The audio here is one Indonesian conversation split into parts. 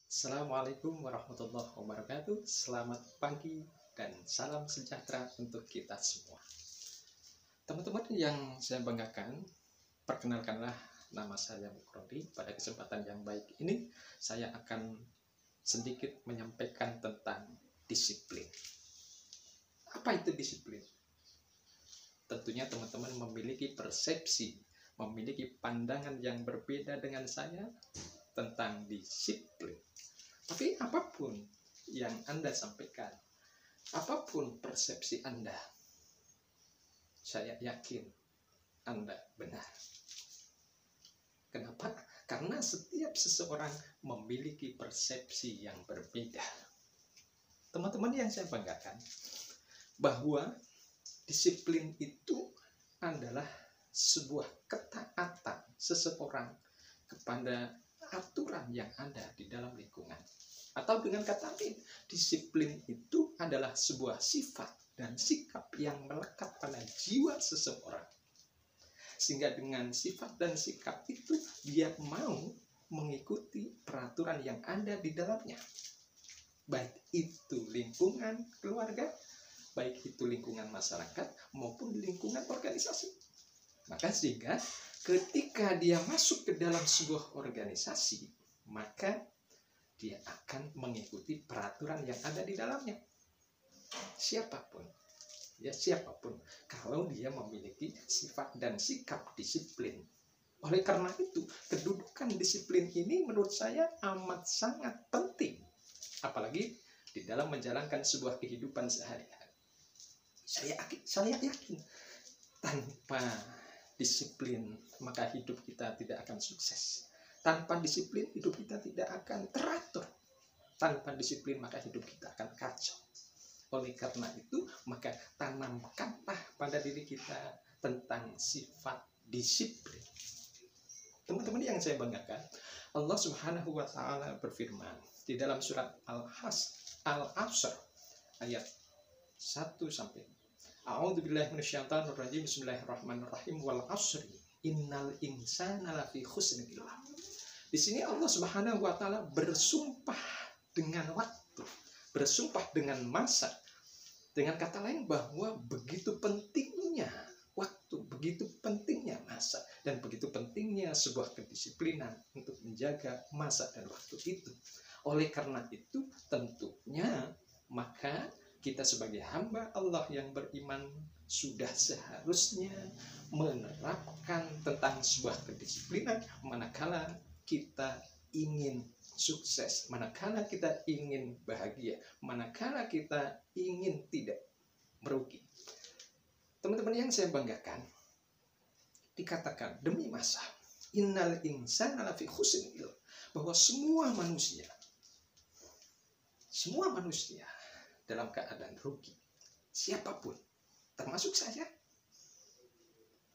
Assalamualaikum warahmatullahi wabarakatuh. Selamat pagi dan salam sejahtera untuk kita semua. Teman-teman yang saya banggakan, perkenalkanlah nama saya Mukrodi. Pada kesempatan yang baik ini, saya akan sedikit menyampaikan tentang disiplin. Apa itu disiplin? Tentunya teman-teman memiliki persepsi, memiliki pandangan yang berbeda dengan saya tentang disiplin. Tapi apapun yang Anda sampaikan, apapun persepsi Anda, saya yakin Anda benar. Kenapa? Karena setiap seseorang memiliki persepsi yang berbeda. Teman-teman yang saya banggakan, bahwa disiplin itu adalah sebuah ketaatan seseorang kepada aturan yang ada di dalam lingkungan. Atau dengan kata lain, disiplin itu adalah sebuah sifat dan sikap yang melekat pada jiwa seseorang. Sehingga dengan sifat dan sikap itu, dia mau mengikuti peraturan yang ada di dalamnya. Baik itu lingkungan keluarga, baik itu lingkungan masyarakat, maupun lingkungan organisasi. Maka sehingga ketika dia masuk ke dalam sebuah organisasi, maka dia akan mengikuti peraturan yang ada di dalamnya. Siapapun, kalau dia memiliki sifat dan sikap disiplin. Oleh karena itu, kedudukan disiplin ini menurut saya amat sangat penting. Apalagi di dalam menjalankan sebuah kehidupan sehari-hari. Saya yakin tanpa disiplin maka hidup kita tidak akan sukses. Tanpa disiplin hidup kita tidak akan teratur. Tanpa disiplin maka hidup kita akan kacau. Oleh karena itu maka tanamkanlah pada diri kita tentang sifat disiplin. Teman-teman yang saya banggakan, Allah Subhanahu wa taala berfirman di dalam surat Al-Asr ayat 1 sampai A'udzubillahi minasyaitonirrajim. Bismillahirrahmanirrahim. Wal 'ashri innal insana lafi khusr. Di sini Allah Subhanahu wa taala bersumpah dengan waktu, bersumpah dengan masa. Dengan kata lain bahwa begitu pentingnya waktu, begitu pentingnya masa, dan begitu pentingnya sebuah kedisiplinan untuk menjaga masa dan waktu itu. Oleh karena itu tentunya maka kita sebagai hamba Allah yang beriman sudah seharusnya menerapkan tentang sebuah kedisiplinan manakala kita ingin sukses, manakala kita ingin bahagia, manakala kita ingin tidak merugi. Teman-teman yang saya banggakan, dikatakan demi masa, innal insana lafi khusr, bahwa semua manusia dalam keadaan rugi. Siapapun, termasuk saya,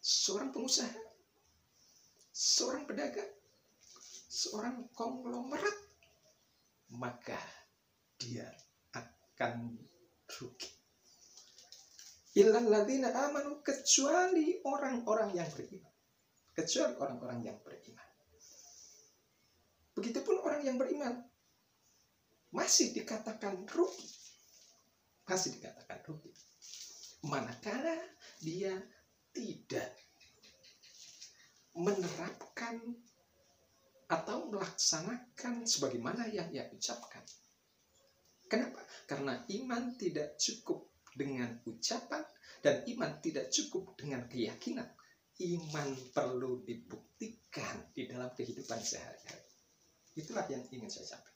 seorang pengusaha, seorang pedagang, seorang konglomerat, maka dia akan rugi. Illal ladzina amanu, kecuali orang-orang yang beriman. Kecuali orang-orang yang beriman. Begitupun orang yang beriman masih dikatakan rugi. Masih dikatakan rugi. Manakala dia tidak menerapkan atau melaksanakan sebagaimana yang ia ucapkan. Kenapa? Karena iman tidak cukup dengan ucapan dan iman tidak cukup dengan keyakinan. Iman perlu dibuktikan di dalam kehidupan sehari-hari. Itulah yang ingin saya sampaikan.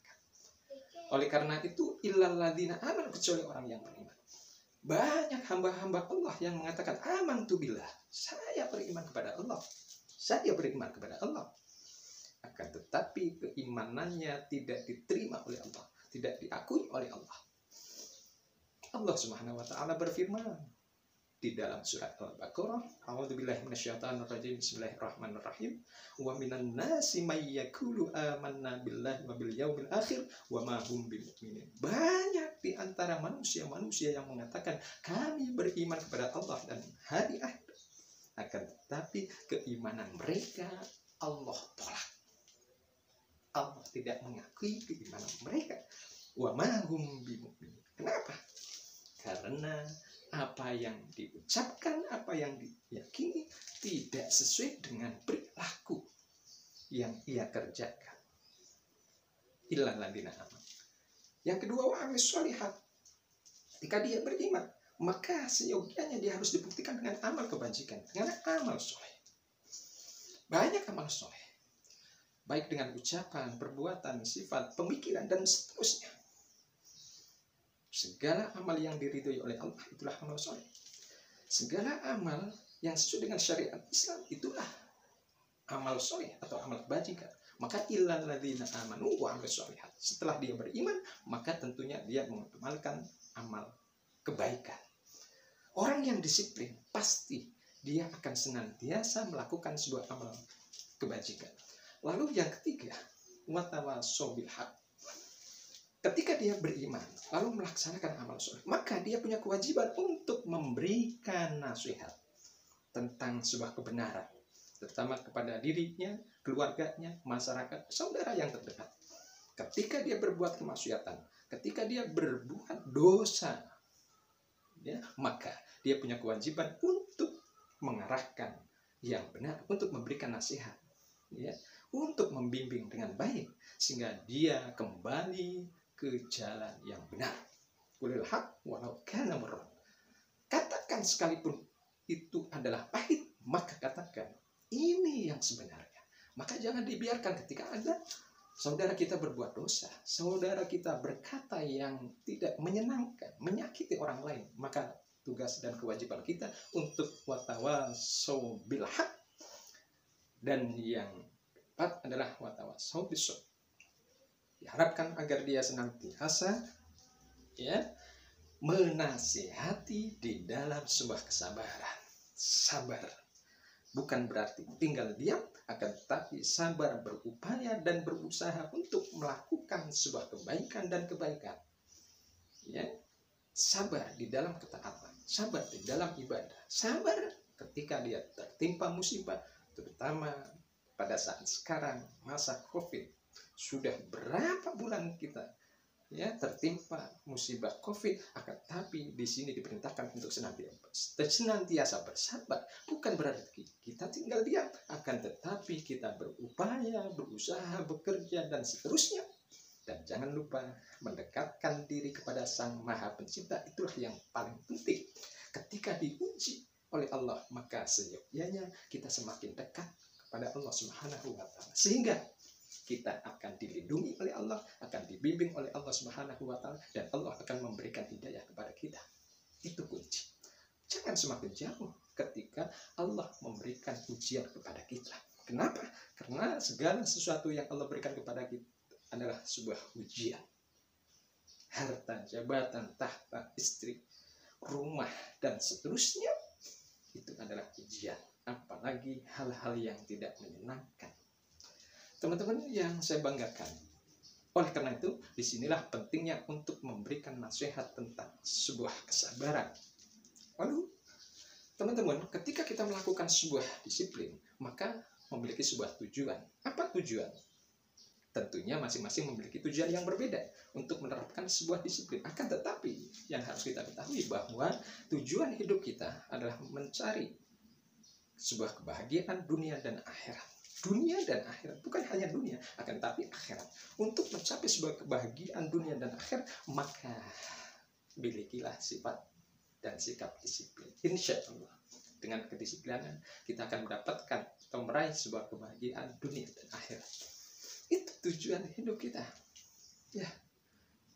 Oleh karena itu, illal ladzina amanu, kecuali orang yang beriman. Banyak hamba-hamba Allah yang mengatakan amantu billah, saya beriman kepada Allah. Saya beriman kepada Allah. Akan tetapi keimanannya tidak diterima oleh Allah, tidak diakui oleh Allah. Allah Subhanahu wa taala berfirman di dalam surat Al-Baqarah, A'udzubillahi minasyaitonirrajim. Bismillahirrahmanirrahim. Wa minan nasi may yaqulu amanna billahi wa bil yaumil akhir wa ma hum bimumin. Banyak di antara manusia-manusia yang mengatakan kami beriman kepada Allah dan hari akhir. Akan tetapi keimanan mereka Allah tolak. Allah tidak mengakui keimanan mereka. Wa ma hum bimu'minin. Kenapa? Karena apa yang diucapkan, apa yang diyakini tidak sesuai dengan perilaku yang ia kerjakan. Illal ladzina amanu. Yang kedua, wa amilus sholihat. Ketika dia beriman, maka seyogianya dia harus dibuktikan dengan amal kebajikan, dengan amal soleh. Banyak amal soleh, baik dengan ucapan, perbuatan, sifat, pemikiran, dan seterusnya. Segala amal yang diridhoi oleh Allah itulah amal soleh. Segala amal yang sesuai dengan syariat Islam itulah amal soleh atau amal kebajikan. Maka illal ladzina amanu wa amilus sholihat. Setelah dia beriman, maka tentunya dia mengamalkan amal kebaikan. Orang yang disiplin pasti dia akan senantiasa melakukan sebuah amal kebajikan. Lalu yang ketiga, watawasau bil haq. Ketika dia beriman lalu melaksanakan amal soleh, maka dia punya kewajiban untuk memberikan nasihat tentang sebuah kebenaran, terutama kepada dirinya, keluarganya, masyarakat, saudara yang terdekat. Ketika dia berbuat kemaksiatan, ketika dia berbuat dosa, ya, maka dia punya kewajiban untuk mengarahkan yang benar, untuk memberikan nasihat, ya, untuk membimbing dengan baik sehingga dia kembali ke jalan yang benar. Qulil haq walau kana murran. Katakan sekalipun itu adalah pahit, maka katakan ini yang sebenarnya. Maka jangan dibiarkan ketika ada saudara kita berbuat dosa, saudara kita berkata yang tidak menyenangkan, menyakiti orang lain, maka tugas dan kewajiban kita untuk watawasau bil haq. Dan yang keempat adalah watawasau bis sabr. Diharapkan agar dia senantiasa, ya, menasihati di dalam sebuah kesabaran. Sabar bukan berarti tinggal diam, akan tetapi sabar berupaya dan berusaha untuk melakukan sebuah kebaikan dan kebaikan. Ya, sabar di dalam ketaatan, sabar di dalam ibadah, sabar ketika dia tertimpa musibah, terutama pada saat sekarang masa COVID. Sudah berapa bulan kita, ya, tertimpa musibah COVID, akan tapi di sini diperintahkan untuk senantiasa bersabar. Bukan berarti kita tinggal diam, akan tetapi kita berupaya, berusaha, bekerja, dan seterusnya. Dan jangan lupa mendekatkan diri kepada Sang Maha Pencipta. Itulah yang paling penting. Ketika diuji oleh Allah, maka seyogyanya kita semakin dekat kepada Allah Subhanahu wa Ta'ala, sehingga kita akan dilindungi oleh Allah, akan dibimbing oleh Allah Subhanahu wa Ta'ala, dan Allah akan memberikan hidayah kepada kita. Itu kunci. Jangan semakin jauh ketika Allah memberikan ujian kepada kita. Kenapa? Karena segala sesuatu yang Allah berikan kepada kita adalah sebuah ujian. Harta, jabatan, tahta, istri, rumah, dan seterusnya, itu adalah ujian. Apalagi hal-hal yang tidak menyenangkan. Teman-teman yang saya banggakan, oleh karena itu, disinilah pentingnya untuk memberikan nasihat tentang sebuah kesabaran. Lalu, teman-teman, ketika kita melakukan sebuah disiplin, maka memiliki sebuah tujuan. Apa tujuan? Tentunya masing-masing memiliki tujuan yang berbeda untuk menerapkan sebuah disiplin. Akan tetapi, yang harus kita ketahui bahwa tujuan hidup kita adalah mencari sebuah kebahagiaan dunia dan akhirat. Dunia dan akhirat, bukan hanya dunia, akan tetapi akhirat. Untuk mencapai sebuah kebahagiaan dunia dan akhirat, maka milikilah sifat dan sikap disiplin. Insya Allah, dengan kedisiplinan kita akan mendapatkan atau meraih sebuah kebahagiaan dunia dan akhirat. Itu tujuan hidup kita. Ya,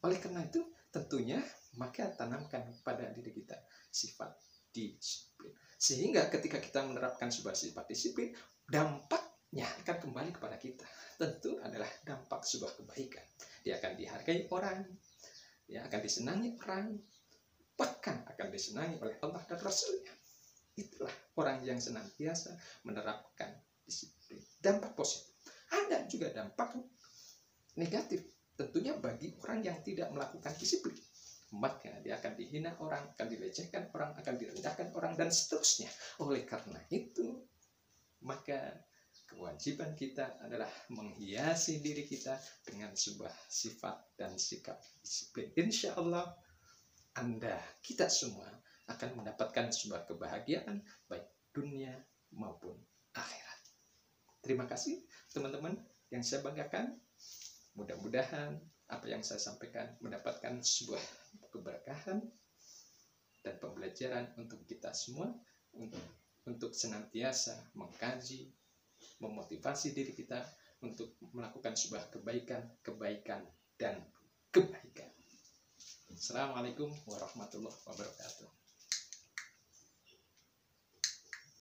oleh karena itu, tentunya maka tanamkan pada diri kita sifat disiplin. Sehingga ketika kita menerapkan sebuah sifat disiplin, dampaknya akan kembali kepada kita. Tentu adalah dampak sebuah kebaikan. Dia akan dihargai orang, dia akan disenangi orang, bahkan akan disenangi oleh Allah dan Rasulnya. Itulah orang yang senantiasa menerapkan disiplin. Dampak positif. Ada juga dampak negatif. Tentunya bagi orang yang tidak melakukan disiplin. Maka dia akan dihina orang, akan dilecehkan orang, akan direndahkan orang, dan seterusnya. Oleh karena itu, maka kewajiban kita adalah menghiasi diri kita dengan sebuah sifat dan sikap disiplin. Insya Allah kita semua akan mendapatkan sebuah kebahagiaan baik dunia maupun akhirat. Terima kasih teman-teman yang saya banggakan. Mudah-mudahan apa yang saya sampaikan mendapatkan sebuah keberkahan dan pembelajaran untuk kita semua, untuk senantiasa mengkaji, memotivasi diri kita untuk melakukan sebuah kebaikan dan kebaikan. Assalamualaikum warahmatullahi wabarakatuh.